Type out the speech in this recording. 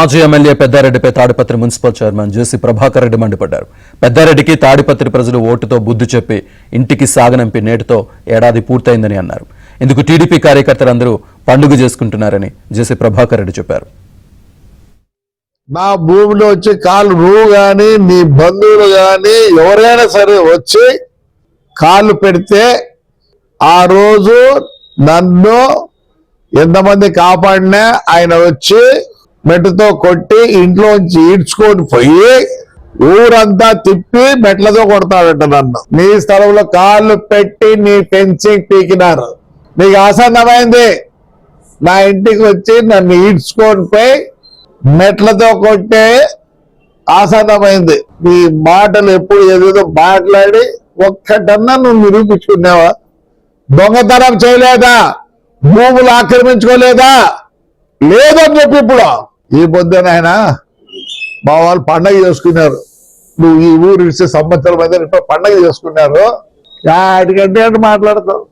మాజీ MLA పెద్దారెడ్డిపై Tadipatri municipal chairman జేసీ ప్రభాకర్ రెడ్డి మండిపడ్డారు. పెద్దారెడ్డికి తాడిపత్రి ప్రజలు ఓటుతో బుద్ధి చెప్పి ఇంటికి సాగనంపి నేటితో ఏడాది పూర్తయిందని అన్నారు. ఇందుకు టీడీపీ కార్యకర్తలందరూ పండుగ చేసుకుంటున్నారని జేసీ ప్రభాకర్ రెడ్డి చెప్పారు. నా భూమిలో వచ్చి కాళ్ళు నువ్వు గాని నీ బంధువులు గాని ఎవరైనా సరే వచ్చి కాళ్ళు పెడితే ఆ రోజు నన్ను ఎంతమంది కాపాడినా ఆయన వచ్చి మెట్టుతో కొట్టి ఇంట్లోంచి ఈడ్చుకొని పోయి ఊరంతా తిప్పి మెట్లతో కొడతాడంట. నన్ను నీ స్థలంలో కాళ్ళు పెట్టి నీ ఫెన్సింగ్ పీకినారు, నీకు ఆసన్నమైంది. నా ఇంటికి వచ్చి నన్ను ఈడ్చుకొని పోయి మెట్లతో కొట్టే ఆసన్నమైంది. నీ మాటలు ఎప్పుడు ఏదేదో మాట్లాడి ఒక్కటన్నా నువ్వు నిరూపించుకున్నావా? దొంగతనం చేయలేదా? భూములు ఆక్రమించుకోలేదా? లేదని చెప్పి ఇప్పుడు ఈ పొద్దున ఆయన మా వాళ్ళు పండగ చేసుకున్నారు. నువ్వు ఈ ఊరు ఇచ్చే సంవత్సరం అయితే పండగ చేసుకున్నారు. వాటికంటే మాట్లాడతావు.